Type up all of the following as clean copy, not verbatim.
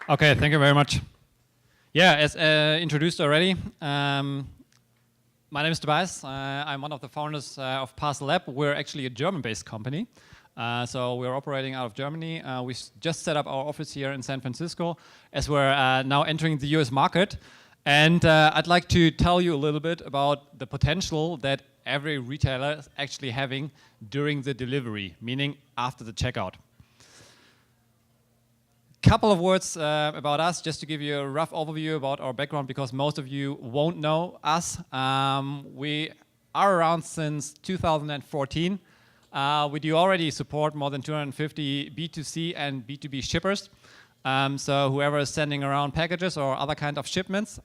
Okay, thank you very much. Yeah, as introduced already, my name is Tobias. I'm one of the founders of Parcel Lab. We're actually a German-based company. So we're operating out of Germany. We just set up our office here in San Francisco as we're now entering the US market. And I'd like to tell you a little bit about the potential that every retailer is actually having during the delivery, meaning after the checkout. Couple of words about us, just to give you a rough overview about our background, because most of you won't know us. We are around since 2014. We do already support more than 250 B2C and B2B shippers. So whoever is sending around packages or other kind of shipments,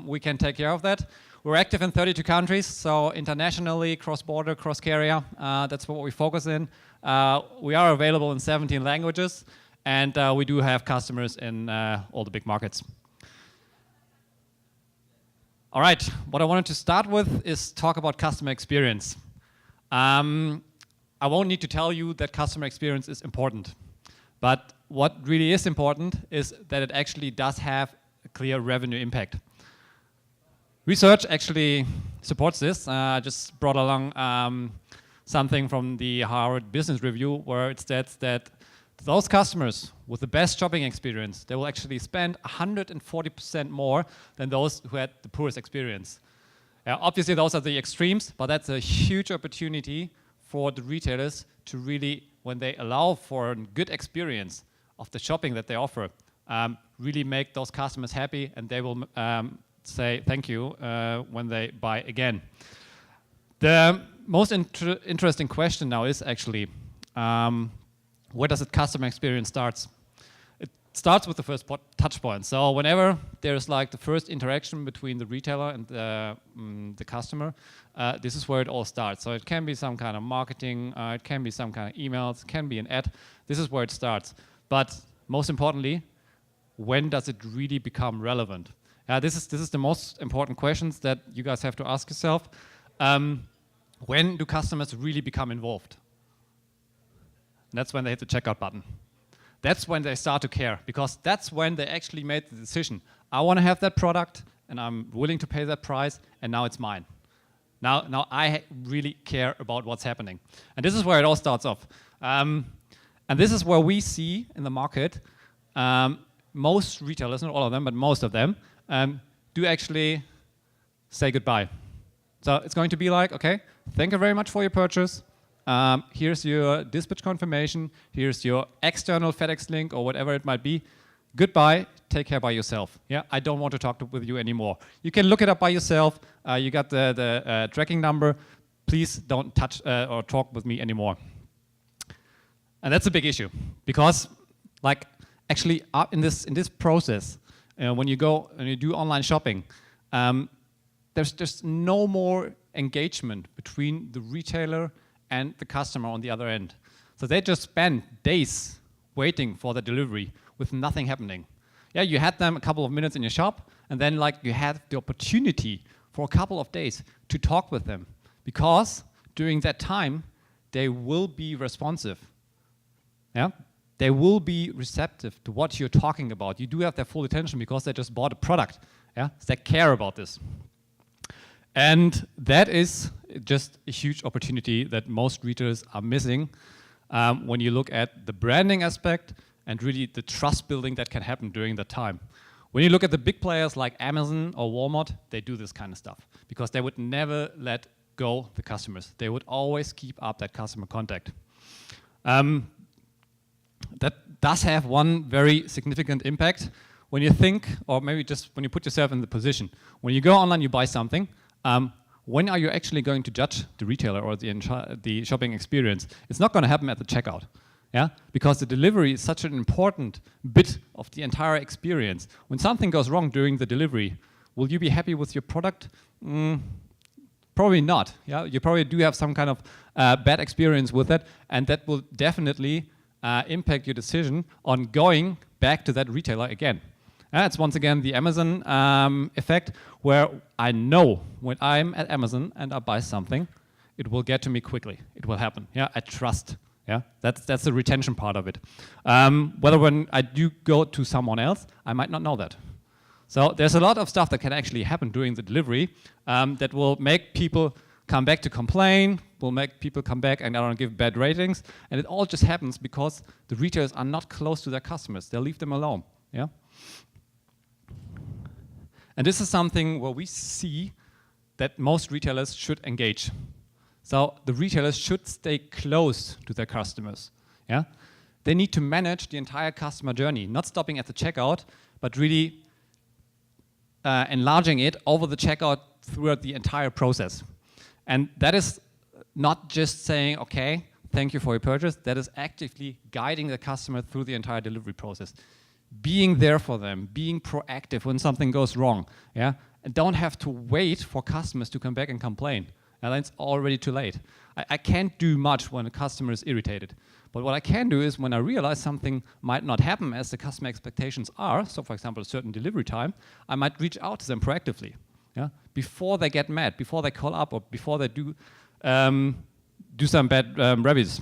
we can take care of that. We're active in 32 countries, so internationally, cross-border, cross-carrier, that's what we focus in. We are available in 17 languages. And we do have customers in all the big markets. All right, what I wanted to start with is talk about customer experience. I won't need to tell you that customer experience is important. But what really is important is that it actually does have a clear revenue impact. Research actually supports this. I just brought along something from the Harvard Business Review where it states that those customers with the best shopping experience, they will actually spend 140% more than those who had the poorest experience. Obviously, those are the extremes, but that's a huge opportunity for the retailers to really, when they allow for a good experience of the shopping that they offer, really make those customers happy, and they will say thank you when they buy again. The most interesting question now is actually, where does the customer experience starts? It starts with the first touch point. So whenever there's like the first interaction between the retailer and the customer, this is where it all starts. So it can be some kind of marketing, it can be some kind of emails, it can be an ad. This is where it starts. But most importantly, when does it really become relevant? This is the most important questions that you guys have to ask yourself. When do customers really become involved? That's when they hit the checkout button. That's when they start to care, because that's when they actually made the decision. I want to have that product, and I'm willing to pay that price, and now it's mine. Now I really care about what's happening. And this is where it all starts off. And this is where we see in the market, most retailers, not all of them, but most of them, do actually say goodbye. So it's going to be like, okay, thank you very much for your purchase. Here's your dispatch confirmation, here's your external FedEx link or whatever it might be. Goodbye, take care by yourself. Yeah, I don't want to talk with you anymore. You can look it up by yourself. You got the tracking number. Please don't touch or talk with me anymore. And that's a big issue because, like, actually, in this process, when you go and you do online shopping, there's just no more engagement between the retailer and the customer on the other end. So they just spend days waiting for the delivery with nothing happening. Yeah, you had them a couple of minutes in your shop, and then like you had the opportunity for a couple of days to talk with them, because during that time they will be responsive. Yeah, they will be receptive to what you're talking about. You do have their full attention because they just bought a product. Yeah, so they care about this. And that is just a huge opportunity that most retailers are missing when you look at the branding aspect and really the trust building that can happen during that time. When you look at the big players like Amazon or Walmart, they do this kind of stuff because they would never let go the customers. They would always keep up that customer contact. That does have one very significant impact when you think, or maybe just when you put yourself in the position. When you go online, you buy something. When are you actually going to judge the retailer or the shopping experience? It's not going to happen at the checkout, yeah? Because the delivery is such an important bit of the entire experience. When something goes wrong during the delivery, will you be happy with your product? Probably not. Yeah, you probably do have some kind of bad experience with it, and that will definitely impact your decision on going back to that retailer again. It's once again the Amazon effect, where I know when I'm at Amazon and I buy something, it will get to me quickly. It will happen. Yeah, I trust Yeah, that's the retention part of it. Whether when I do go to someone else, I might not know that. So there's a lot of stuff that can actually happen during the delivery that will make people come back to complain, will make people come back and I don't give bad ratings, and it all just happens because the retailers are not close to their customers. They'll leave them alone. Yeah. And this is something where we see that most retailers should engage. So the retailers should stay close to their customers. Yeah? They need to manage the entire customer journey, not stopping at the checkout, but really enlarging it over the checkout throughout the entire process. And that is not just saying, okay, thank you for your purchase. That is actively guiding the customer through the entire delivery process. Being there for them, being proactive when something goes wrong. Yeah? And don't have to wait for customers to come back and complain. And then it's already too late. I can't do much when a customer is irritated. But what I can do is when I realize something might not happen as the customer expectations are, so for example, a certain delivery time, I might reach out to them proactively. Yeah? Before they get mad, before they call up, or before they do some bad reviews.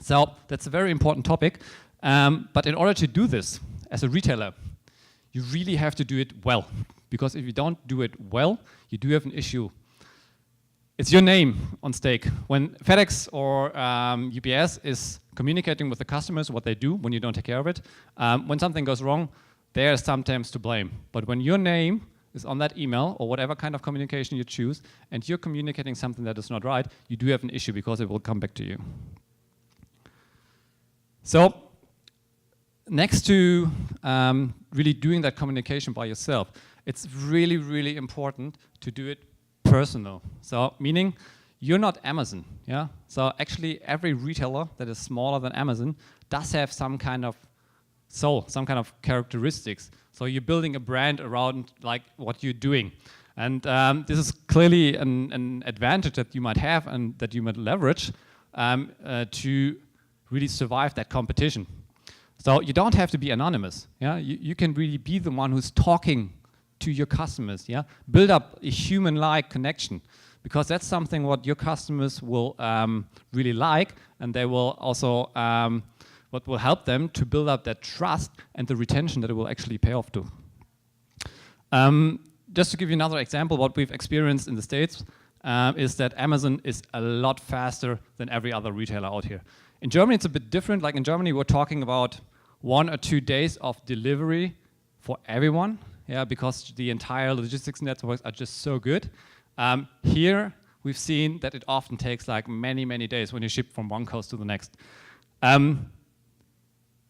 So that's a very important topic. But in order to do this as a retailer, you really have to do it well. Because if you don't do it well, you do have an issue. It's your name on stake. When FedEx or UPS is communicating with the customers what they do when you don't take care of it, when something goes wrong, they are sometimes to blame. But when your name is on that email or whatever kind of communication you choose, and you're communicating something that is not right, you do have an issue because it will come back to you. So next to really doing that communication by yourself, it's really, really important to do it personal. So meaning you're not Amazon. Yeah. So actually every retailer that is smaller than Amazon does have some kind of soul, some kind of characteristics. So you're building a brand around like what you're doing. And this is clearly an advantage that you might have and that you might leverage to really survive that competition. So you don't have to be anonymous. Yeah? You can really be the one who's talking to your customers. Yeah? Build up a human-like connection, because that's something what your customers will really like, and they will also what will help them to build up that trust and the retention that it will actually pay off to. Just to give you another example, what we've experienced in the States is that Amazon is a lot faster than every other retailer out here. In Germany, it's a bit different. Like in Germany, we're talking about 1 or 2 days of delivery for everyone, yeah, because the entire logistics networks are just so good. Here, we've seen that it often takes like many, many days when you ship from one coast to the next.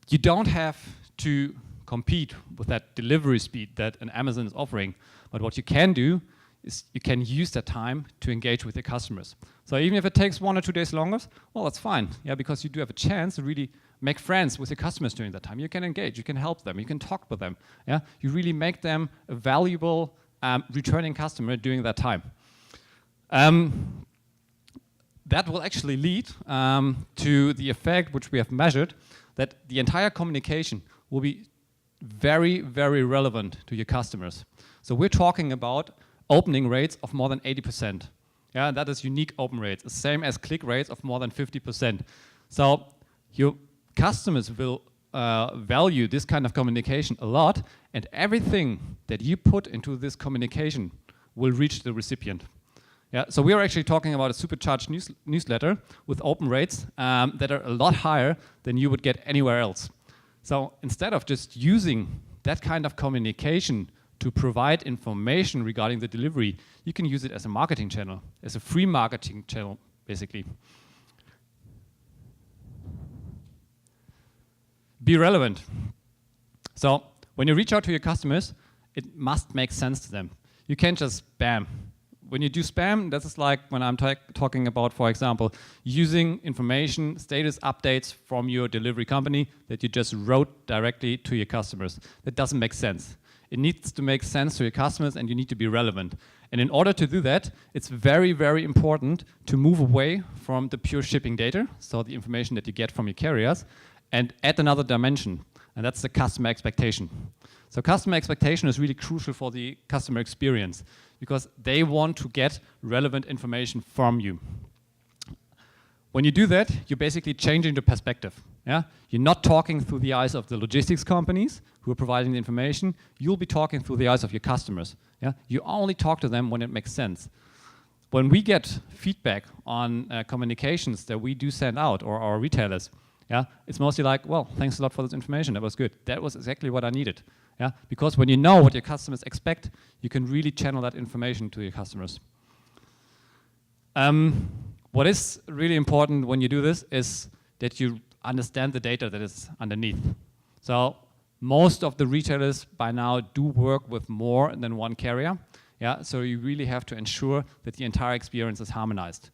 You don't have to compete with that delivery speed that an Amazon is offering, but what you can do is you can use that time to engage with your customers. So even if it takes 1 or 2 days longer, well, that's fine, yeah, because you do have a chance to really make friends with your customers during that time. You can engage, you can help them, you can talk with them, yeah. You really make them a valuable returning customer during that time. That will actually lead to the effect which we have measured, that the entire communication will be very, very relevant to your customers. So we're talking about opening rates of more than 80%. Yeah, that is unique open rates, the same as click rates of more than 50%. So your customers will value this kind of communication a lot, and everything that you put into this communication will reach the recipient. Yeah, so we are actually talking about a supercharged newsletter with open rates that are a lot higher than you would get anywhere else. So instead of just using that kind of communication to provide information regarding the delivery, you can use it as a marketing channel, as a free marketing channel, basically. Be relevant. So when you reach out to your customers, it must make sense to them. You can't just spam. When you do spam, this is like when I'm talking about, for example, using information, status updates from your delivery company that you just wrote directly to your customers. That doesn't make sense. It needs to make sense to your customers, and you need to be relevant. And in order to do that, it's very, very important to move away from the pure shipping data, so the information that you get from your carriers, and add another dimension, and that's the customer expectation. So customer expectation is really crucial for the customer experience, because they want to get relevant information from you. When you do that, you're basically changing the perspective. Yeah? You're not talking through the eyes of the logistics companies who are providing the information. You'll be talking through the eyes of your customers. Yeah? You only talk to them when it makes sense. When we get feedback on communications that we do send out, or our retailers, yeah, it's mostly like, well, thanks a lot for this information. That was good. That was exactly what I needed. Yeah? Because when you know what your customers expect, you can really channel that information to your customers. What is really important when you do this is that you understand the data that is underneath. So most of the retailers by now do work with more than one carrier. Yeah, so you really have to ensure that the entire experience is harmonized.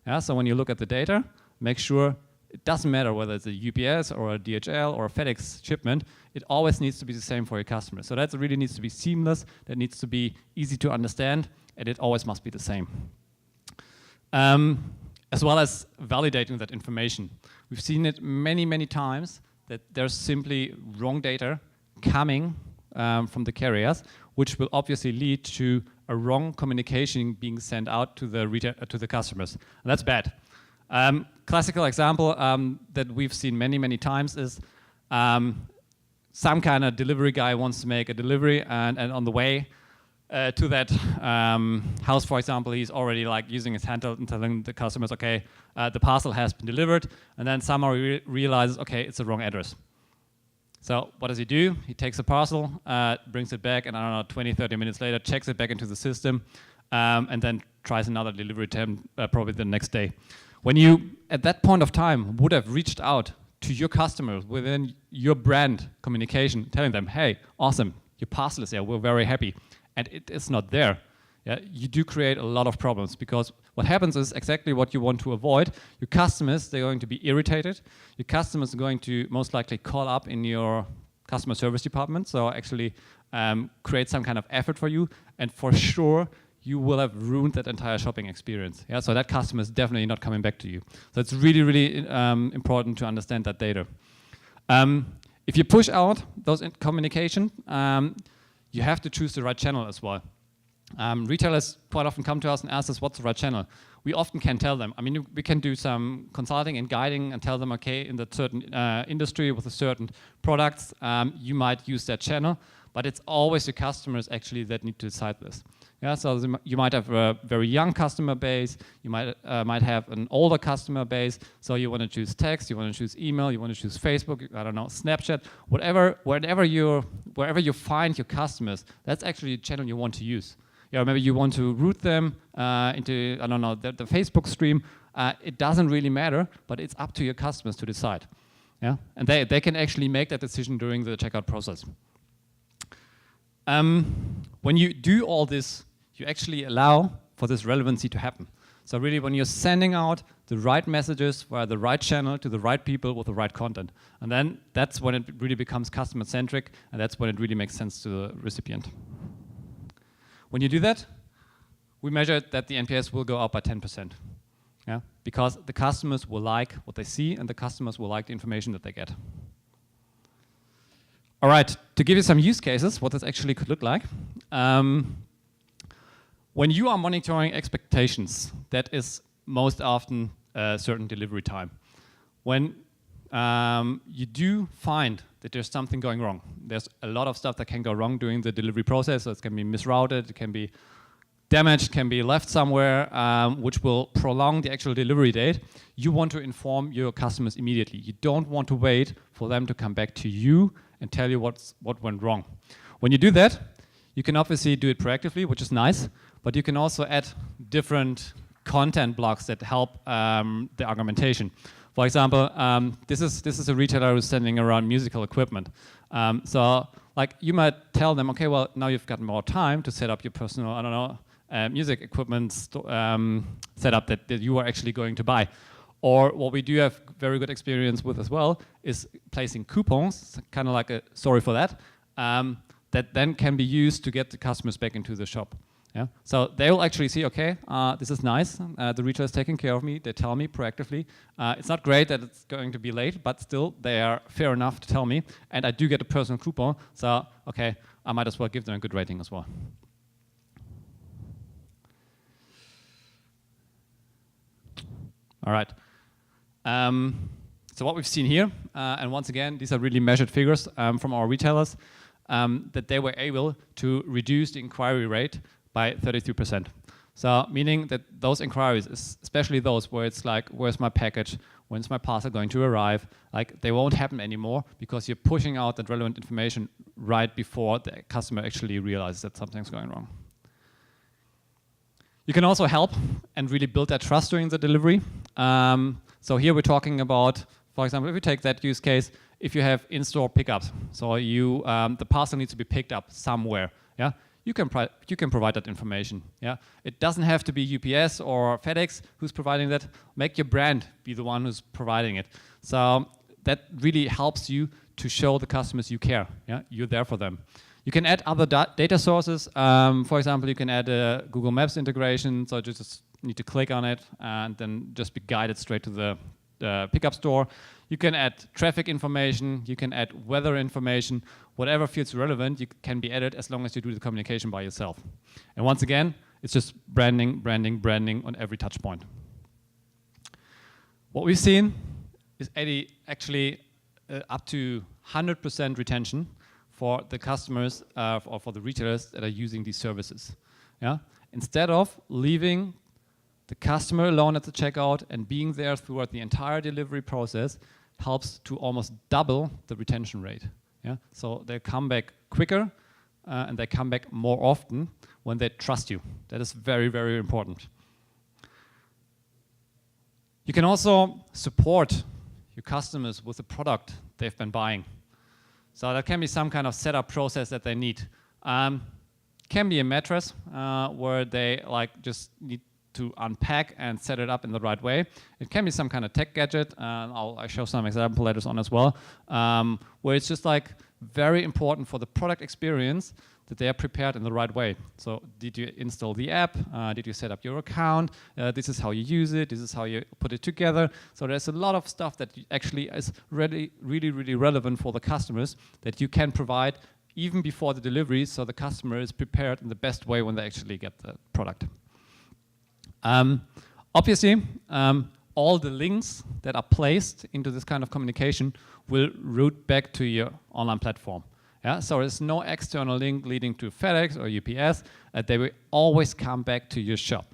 Yeah, so when you look at the data, make sure it doesn't matter whether it's a UPS or a DHL or a FedEx shipment, it always needs to be the same for your customer. So that really needs to be seamless, that needs to be easy to understand, and it always must be the same. As well as validating that information. We've seen it many, many times that there's simply wrong data coming from the carriers, which will obviously lead to a wrong communication being sent out to the customers. And that's bad. Classical example that we've seen many, many times is some kind of delivery guy wants to make a delivery, and on the way to that house, for example, he's already like using his handheld and telling the customers, okay, the parcel has been delivered, and then somehow realizes, okay, it's the wrong address. So what does he do? He takes the parcel, brings it back, and I don't know, 20, 30 minutes later, checks it back into the system, and then tries another delivery attempt probably the next day. When you, at that point of time, would have reached out to your customers within your brand communication, telling them, hey, awesome, your parcel is there, we're very happy, and it is not there, yeah, you do create a lot of problems, because what happens is exactly what you want to avoid. Your customers, they're going to be irritated. Your customers are going to most likely call up in your customer service department, so actually create some kind of effort for you, and for sure, you will have ruined that entire shopping experience. Yeah, so that customer is definitely not coming back to you. So it's really, really important to understand that data. If you push out those communication, you have to choose the right channel as well. Retailers quite often come to us and ask us what's the right channel. We often can tell them. I mean, we can do some consulting and guiding and tell them, okay, in that certain industry with a certain products, you might use that channel, but it's always the customers actually that need to decide this. Yeah, so you might have a very young customer base, you might have an older customer base, so you want to choose text, you want to choose email, you want to choose Facebook, I don't know, Snapchat, wherever you find your customers, that's actually the channel you want to use. Yeah, maybe you want to route them into, I don't know, the Facebook stream. It doesn't really matter, but it's up to your customers to decide. Yeah, and they can actually make that decision during the checkout process. When you do all this, you actually allow for this relevancy to happen. So really when you're sending out the right messages via the right channel to the right people with the right content. And then that's when it really becomes customer centric, and that's when it really makes sense to the recipient. When you do that, we measured that the NPS will go up by 10%. Yeah? Because the customers will like what they see, and the customers will like the information that they get. All right, to give you some use cases, what this actually could look like. When you are monitoring expectations, that is most often a certain delivery time. When you do find that there's something going wrong, there's a lot of stuff that can go wrong during the delivery process, so it can be misrouted, it can be damaged, can be left somewhere, which will prolong the actual delivery date. You want to inform your customers immediately. You don't want to wait for them to come back to you and tell you what went wrong. When you do that, you can obviously do it proactively, which is nice, but you can also add different content blocks that help the argumentation. For example, this is a retailer who's sending around musical equipment. So like you might tell them, okay, well, now you've got more time to set up your personal, I don't know, music equipment setup that you are actually going to buy. Or what we do have very good experience with as well is placing coupons, kind of like a sorry for that, that then can be used to get the customers back into the shop. Yeah? So they will actually see, okay, this is nice, the retailer is taking care of me, they tell me proactively. It's not great that it's going to be late, but still they are fair enough to tell me, and I do get a personal coupon, so okay, I might as well give them a good rating as well. All right. So what we've seen here, and once again, these are really measured figures from our retailers, that they were able to reduce the inquiry rate by 33%. So meaning that those inquiries, especially those where it's like, where's my package, when's my parcel going to arrive, like they won't happen anymore because you're pushing out that relevant information right before the customer actually realizes that something's going wrong. You can also help and really build that trust during the delivery. So here we're talking about, for example, if you take that use case, if you have in-store pickups, so you the parcel needs to be picked up somewhere, yeah, you can provide that information, yeah. It doesn't have to be UPS or FedEx who's providing that. Make your brand be the one who's providing it. So that really helps you to show the customers you care, yeah, you're there for them. You can add other data sources. For example, you can add a Google Maps integration, so you just need to click on it and then just be guided straight to the pickup store. You can add traffic information, you can add weather information, whatever feels relevant, you can be added as long as you do the communication by yourself. And once again, it's just branding, branding, branding on every touch point. What we've seen is actually up to 100% retention for the customers or for the retailers that are using these services. Yeah? Instead of leaving the customer alone at the checkout and being there throughout the entire delivery process helps to almost double the retention rate. Yeah? So they come back quicker and they come back more often when they trust you. That is very, very important. You can also support your customers with the product they've been buying. So that can be some kind of setup process that they need. Can be a mattress where they just need to unpack and set it up in the right way. It can be some kind of tech gadget, and I'll show some example later on as well, where it's just very important for the product experience that they are prepared in the right way. So did you install the app? Did you set up your account? This is how you use it. This is how you put it together. So there's a lot of stuff that actually is really, really relevant for the customers that you can provide even before the delivery, so the customer is prepared in the best way when they actually get the product. Obviously, all the links that are placed into this kind of communication will route back to your online platform. Yeah? So there's no external link leading to FedEx or UPS. They will always come back to your shop.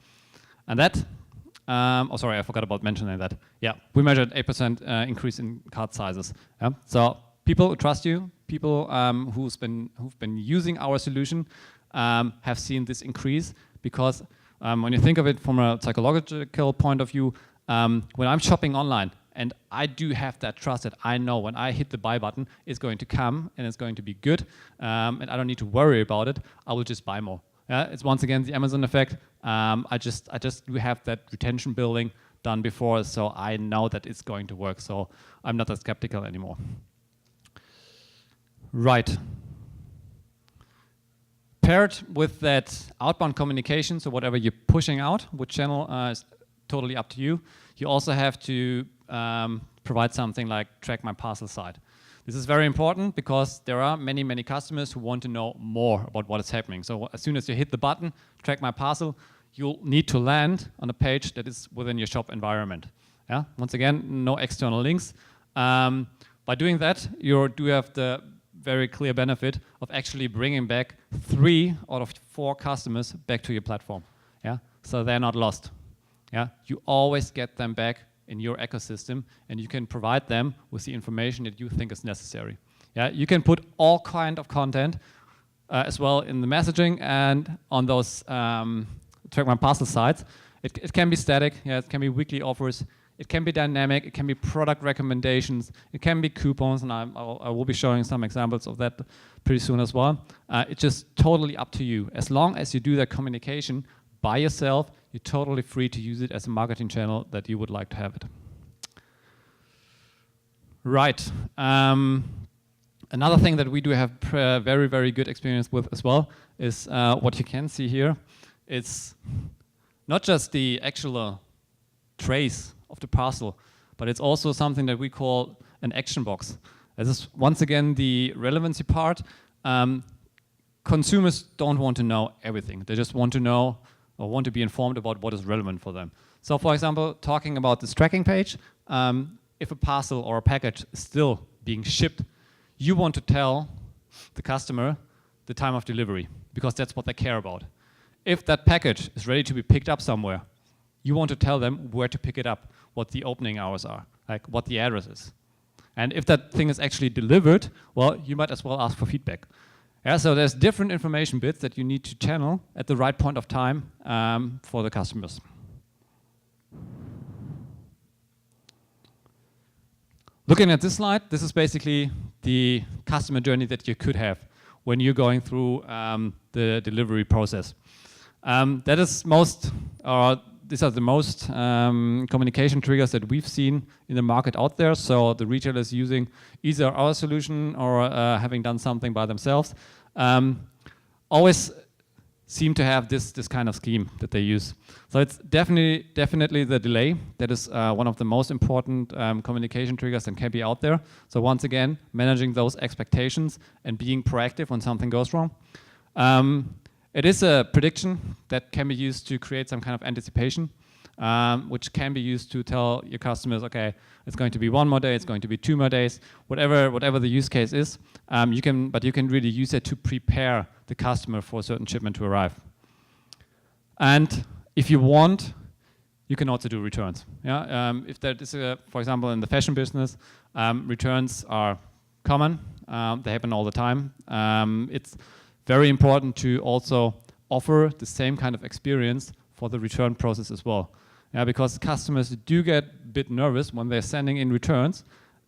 And that, oh sorry, I forgot about mentioning that. Yeah, we measured 8% increase in cart sizes. Yeah? So people who trust you, people who've been using our solution have seen this increase because when you think of it from a psychological point of view, when I'm shopping online and I do have that trust that I know when I hit the buy button, it's going to come and it's going to be good, and I don't need to worry about it, I will just buy more. It's once again the Amazon effect. I just have that retention building done before, so I know that it's going to work, so I'm not that skeptical anymore. Right. Paired with that outbound communication, so whatever you're pushing out, which channel is totally up to you. You also have to provide something like track my parcel site. This is very important because there are many, many customers who want to know more about what is happening. So as soon as you hit the button, track my parcel, you'll need to land on a page that is within your shop environment. Yeah? Once again, no external links. By doing that, you do have the very clear benefit of actually bringing back 3 out of 4 customers back to your platform. Yeah, so they're not lost. Yeah, you always get them back in your ecosystem, and you can provide them with the information that you think is necessary. Yeah, you can put all kind of content as well in the messaging and on those track my parcel sites. It can be static. Yeah, it can be weekly offers. It can be dynamic, it can be product recommendations, it can be coupons, and I will be showing some examples of that pretty soon as well. It's just totally up to you. As long as you do that communication by yourself, you're totally free to use it as a marketing channel that you would like to have it. Right. Another thing that we do have very, very good experience with as well is what you can see here. It's not just the actual trace of the parcel, but it's also something that we call an action box. This is once again the relevancy part. Consumers don't want to know everything. They just want to know or want to be informed about what is relevant for them. So for example, talking about this tracking page, if a parcel or a package is still being shipped, you want to tell the customer the time of delivery, because that's what they care about. If that package is ready to be picked up somewhere, you want to tell them where to pick it up, what the opening hours are, like what the address is. And if that thing is actually delivered, well, you might as well ask for feedback. Yeah, so there's different information bits that you need to channel at the right point of time for the customers. Looking at this slide, this is basically the customer journey that you could have when you're going through the delivery process. That is these are the most communication triggers that we've seen in the market out there. So the retailers using either our solution or having done something by themselves always seem to have this kind of scheme that they use. So it's definitely the delay that is one of the most important communication triggers that can be out there. So once again, managing those expectations and being proactive when something goes wrong. It is a prediction that can be used to create some kind of anticipation, which can be used to tell your customers, okay, it's going to be 1 more day, it's going to be 2 more days, whatever the use case is. You can really use it to prepare the customer for a certain shipment to arrive. And if you want, you can also do returns. Yeah, if there is for example, in the fashion business, returns are common. They happen all the time. It's very important to also offer the same kind of experience for the return process as well. Yeah, because customers do get a bit nervous when they're sending in returns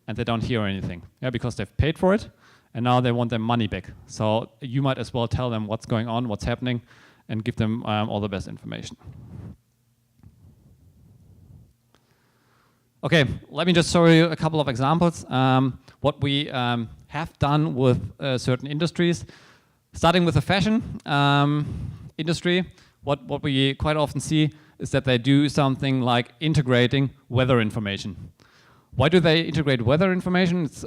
and they don't hear anything. Yeah, because they've paid for it and now they want their money back. So you might as well tell them what's going on, what's happening, and give them all the best information. Okay, let me just show you a couple of examples. What we have done with certain industries. Starting with the fashion industry, what we quite often see is that they do something like integrating weather information. Why do they integrate weather information? It's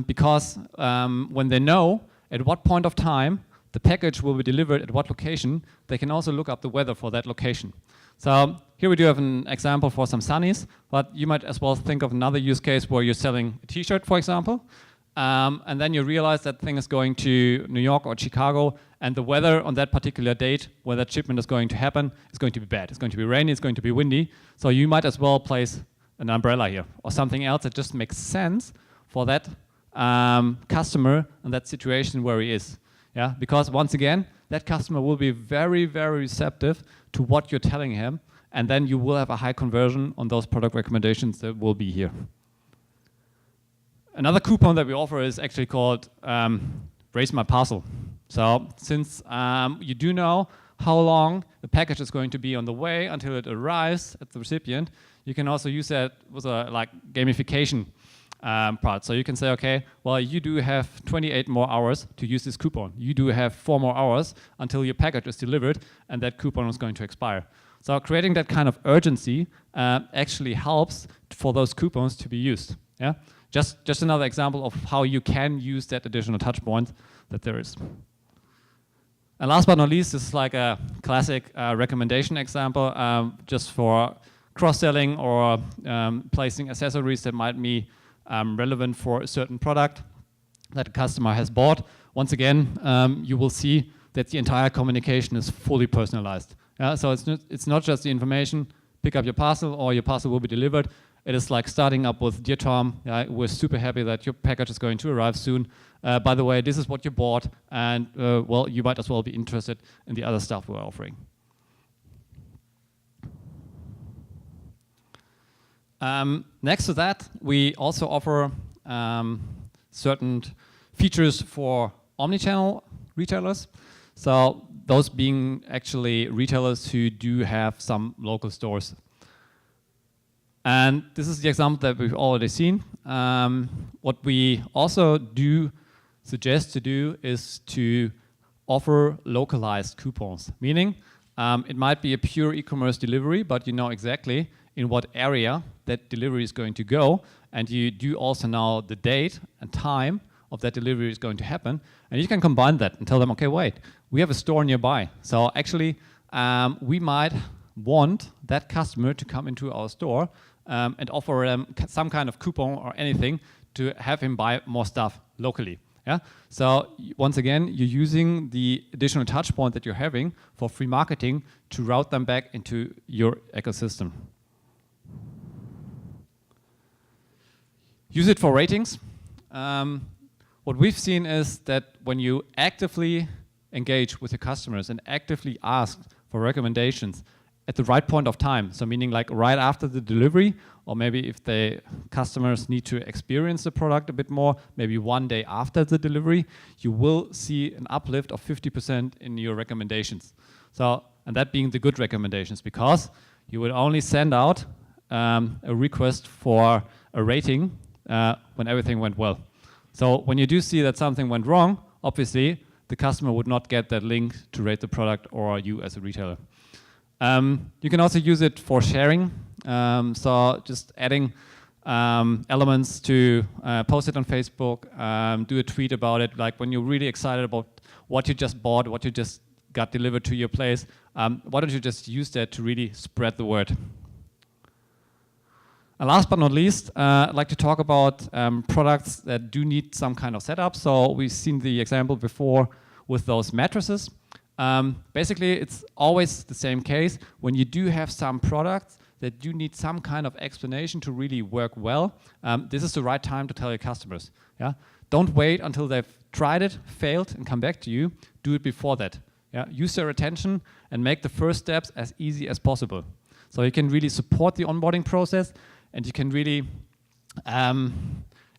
because when they know at what point of time the package will be delivered at what location, they can also look up the weather for that location. So here we do have an example for some sunnies, but you might as well think of another use case where you're selling a t-shirt, for example. And then you realize that thing is going to New York or Chicago, and the weather on that particular date where that shipment is going to happen is going to be bad. It's going to be rainy, it's going to be windy. So you might as well place an umbrella here or something else that just makes sense for that customer and that situation where he is. Yeah, because once again, that customer will be very, very receptive to what you're telling him, and then you will have a high conversion on those product recommendations that will be here. Another coupon that we offer is actually called Raise My Parcel. So since you do know how long the package is going to be on the way until it arrives at the recipient, you can also use that with a like gamification part. So you can say, okay, well, you do have 28 more hours to use this coupon. You do have 4 more hours until your package is delivered and that coupon is going to expire. So creating that kind of urgency actually helps for those coupons to be used. Yeah. Just another example of how you can use that additional touch point that there is. And last but not least, this is like a classic recommendation example just for cross-selling or placing accessories that might be relevant for a certain product that a customer has bought. Once again, you will see that the entire communication is fully personalized. Yeah? So it's not just the information, pick up your parcel or your parcel will be delivered. It is like starting up with, dear Tom, we're super happy that your package is going to arrive soon. By the way, this is what you bought, and well, you might as well be interested in the other stuff we're offering. Next to that, we also offer certain features for omnichannel retailers. So those being actually retailers who do have some local stores. And this is the example that we've already seen. What we also do suggest to do is to offer localized coupons, meaning it might be a pure e-commerce delivery, but you know exactly in what area that delivery is going to go, and you do also know the date and time of that delivery is going to happen, and you can combine that and tell them, okay, wait, we have a store nearby, so actually we might want that customer to come into our store and offer him some kind of coupon or anything to have him buy more stuff locally. Yeah. So once again, you're using the additional touch point that you're having for free marketing to route them back into your ecosystem. Use it for ratings. What we've seen is that when you actively engage with your customers and actively ask for recommendations at the right point of time, so meaning like right after the delivery, or maybe if the customers need to experience the product a bit more, maybe one day after the delivery, you will see an uplift of 50% in your recommendations. So, and that being the good recommendations, because you will only send out a request for a rating when everything went well. So when you do see that something went wrong, obviously the customer would not get that link to rate the product or you as a retailer. You can also use it for sharing. So just adding elements to post it on Facebook, do a tweet about it. Like when you're really excited about what you just bought, what you just got delivered to your place, why don't you just use that to really spread the word? And last but not least, I'd like to talk about products that do need some kind of setup. So we've seen the example before with those mattresses. Basically, it's always the same case. When you do have some products that do need some kind of explanation to really work well, this is the right time to tell your customers. Yeah? Don't wait until they've tried it, failed, and come back to you. Do it before that. Yeah? Use their attention and make the first steps as easy as possible. So you can really support the onboarding process, and you can really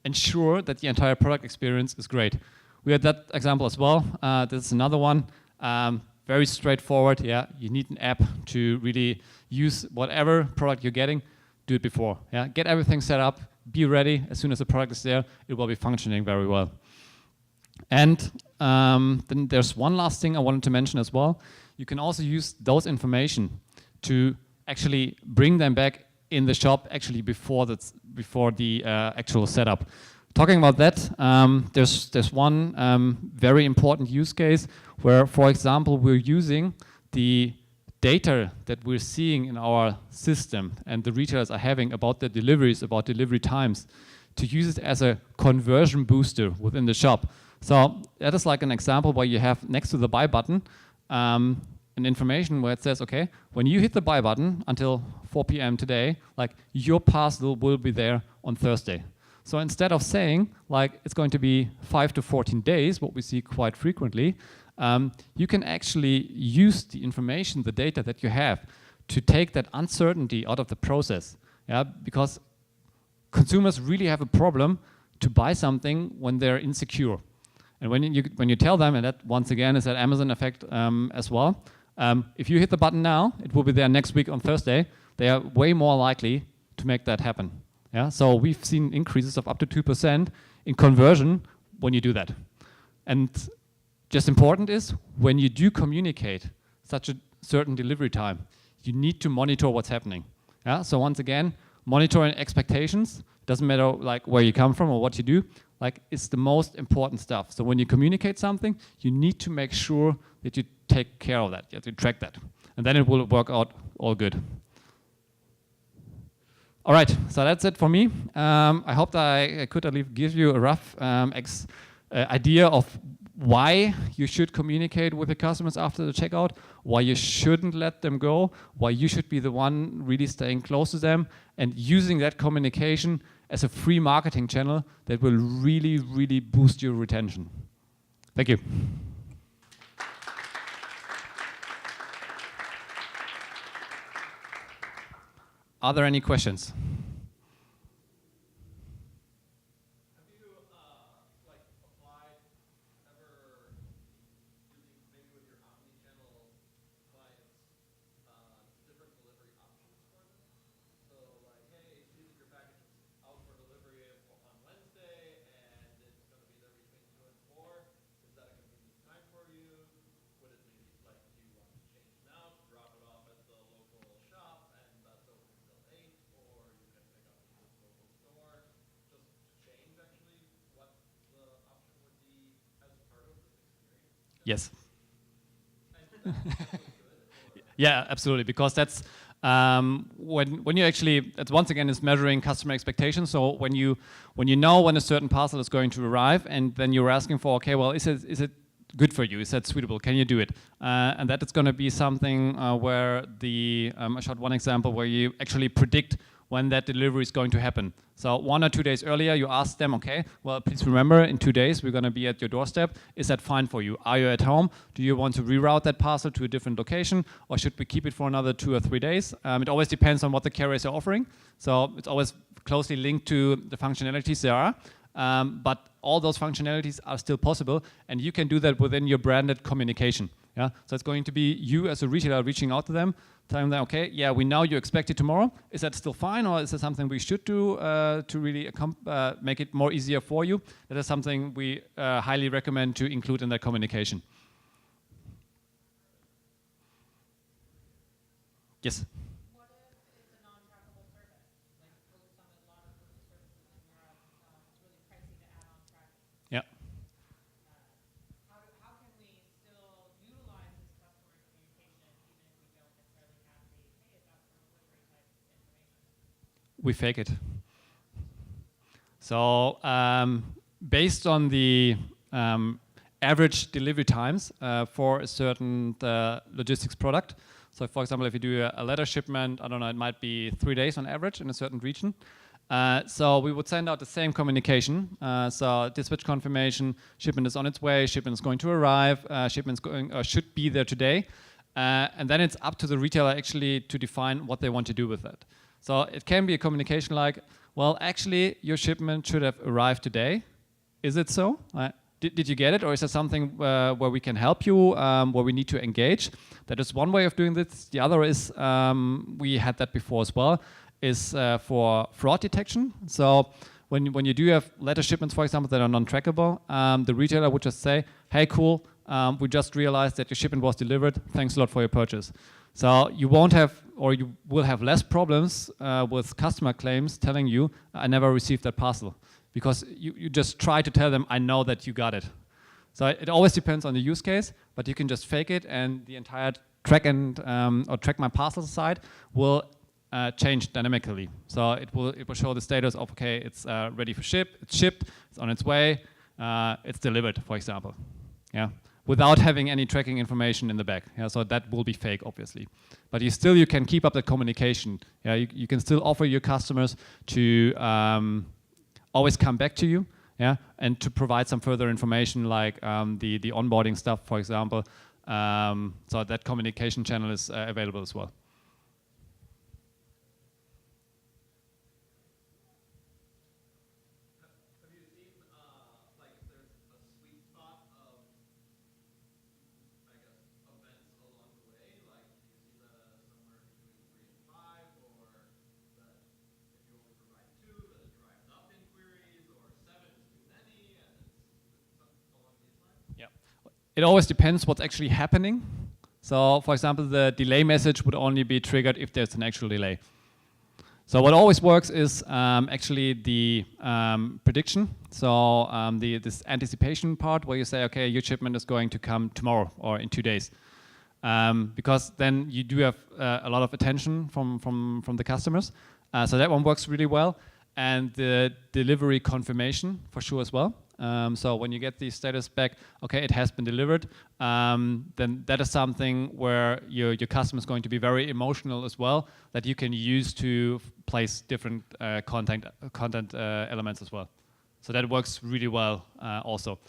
ensure that the entire product experience is great. We had that example as well. This is another one. Very straightforward. Yeah, you need an app to really use whatever product you're getting. Do it before. Yeah, get everything set up. Be ready as soon as the product is there. It will be functioning very well. And then there's one last thing I wanted to mention as well. You can also use those information to actually bring them back in the shop actually before the actual setup. Talking about that, there's one very important use case where, for example, we're using the data that we're seeing in our system and the retailers are having about their deliveries, about delivery times, to use it as a conversion booster within the shop. So that is like an example where you have next to the buy button an information where it says, okay, when you hit the buy button until 4 p.m. today, like your parcel will be there on Thursday. So instead of saying like it's going to be 5 to 14 days, what we see quite frequently, you can actually use the information, the data that you have, to take that uncertainty out of the process. Yeah, because consumers really have a problem to buy something when they're insecure. And when you tell them, and that once again is that Amazon effect as well, if you hit the button now, it will be there next week on Thursday. They are way more likely to make that happen. Yeah, so we've seen increases of up to 2% in conversion when you do that. And just important is when you do communicate such a certain delivery time, you need to monitor what's happening. Yeah, so once again, monitoring expectations. Doesn't matter like where you come from or what you do. Like it's the most important stuff. So when you communicate something, you need to make sure that you take care of that. You have to track that, and then it will work out all good. All right, so that's it for me. I hope that I could at least give you a rough idea of why you should communicate with the customers after the checkout, why you shouldn't let them go, why you should be the one really staying close to them and using that communication as a free marketing channel that will really, really boost your retention. Thank you. Are there any questions? Have you like applied ever using maybe with your omnichannel clients different delivery options for them? So like, hey, see that your package is out for delivery on Wednesday and it's going to be there between 2 and 4. Is that a convenient time for you? Would it maybe like do you want to change now, drop it off at the local shop and that's open until 8, or you can pick up at the local store? Just to change actually what the option would be as part of this experience? Yes. And that's good. Yeah, absolutely, because that's When you actually, it's once again is measuring customer expectations. So when you know when a certain parcel is going to arrive, and then you're asking for, okay, well, is it good for you? Is that suitable? Can you do it? And that is going to be something where I showed one example where you actually predict when that delivery is going to happen. So 1 or 2 days earlier, you ask them, okay, well, please remember, in 2 days, we're going to be at your doorstep. Is that fine for you? Are you at home? Do you want to reroute that parcel to a different location? Or should we keep it for another 2 or 3 days? It always depends on what the carriers are offering. So it's always closely linked to the functionalities there are. But all those functionalities are still possible, and you can do that within your branded communication. Yeah? So it's going to be you as a retailer reaching out to them, telling them, okay, yeah, we know you expect it tomorrow. Is that still fine, or is that something we should do to really make it more easier for you? That is something we highly recommend to include in that communication. Yes? What if it's a non-trackable service? Like on a lot of postal services in Europe, it's really pricey to add on tracking. Yeah. How can we still utilize this customer communication even if we don't necessarily have the, hey, it's out for delivery type information? We fake it. So based on the average delivery times for a certain logistics product. So for example, if you do a letter shipment, I don't know, it might be 3 days on average in a certain region. So we would send out the same communication. So dispatch confirmation, shipment is on its way, shipment is going to arrive, shipment should be there today. And then it's up to the retailer actually to define what they want to do with that. So it can be a communication like, well, actually, your shipment should have arrived today. Is it so? Did you get it? Or is there something where we can help you, where we need to engage? That is one way of doing this. The other is, we had that before as well, is for fraud detection. So when you do have letter shipments, for example, that are non-trackable, the retailer would just say, hey, cool, we just realized that your shipment was delivered. Thanks a lot for your purchase. So you won't have, or you will have less problems with customer claims telling you, I never received that parcel. Because you just try to tell them, I know that you got it. So it always depends on the use case, but you can just fake it, and the entire track or track my parcel side will change dynamically. So it will show the status of, okay, it's ready for ship, it's shipped, it's on its way, it's delivered, for example. Yeah, without having any tracking information in the back. Yeah, so that will be fake, obviously. But you can keep up the communication. Yeah, you can still offer your customers to always come back to you, yeah, and to provide some further information like the onboarding stuff, for example. So that communication channel is available as well. Have you seen like if there's a sweet spot of, I guess, events along the way? Like, do you see that somewhere between 3 and 5, or that if you only provide 2, that it drives up inquiries, or 7 is too many, and it's something along these lines? Yeah, it always depends what's actually happening. So, for example, the delay message would only be triggered if there's an actual delay. So what always works is actually the prediction. So this anticipation part where you say, okay, your shipment is going to come tomorrow or in 2 days. Because then you do have a lot of attention from the customers. So that one works really well. And the delivery confirmation for sure as well. So when you get the status back, okay, it has been delivered, then that is something where your customer is going to be very emotional as well, that you can use to place different content elements as well. So that works really well also.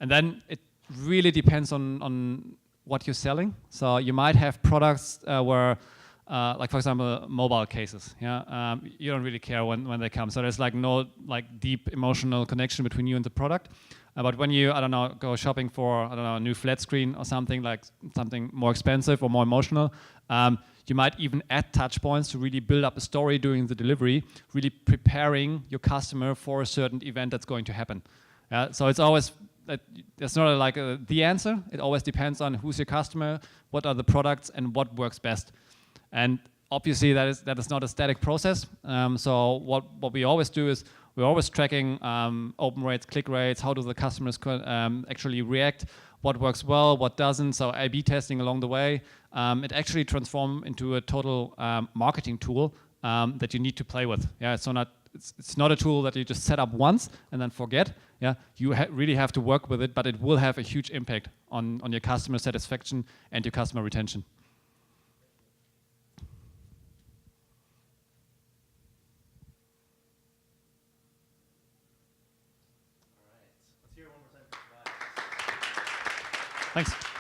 And then it really depends on what you're selling. So you might have products where like for example, mobile cases. Yeah, you don't really care when they come. So there's like no deep emotional connection between you and the product. But when you, I don't know, go shopping for, I don't know, a new flat screen or something like something more expensive or more emotional, you might even add touch points to really build up a story during the delivery, really preparing your customer for a certain event that's going to happen. So it's always, there's not like the answer. It always depends on who's your customer, what are the products, and what works best. And obviously that is not a static process. So what we always do is we're always tracking open rates, click rates, how do the customers actually react, what works well, what doesn't. So A/B testing along the way. It actually transforms into a total marketing tool that you need to play with. Yeah, it's not a tool that you just set up once and then forget. Yeah, you really have to work with it, but it will have a huge impact on your customer satisfaction and your customer retention. All right. Let's hear it one more time for Tobias. Thanks.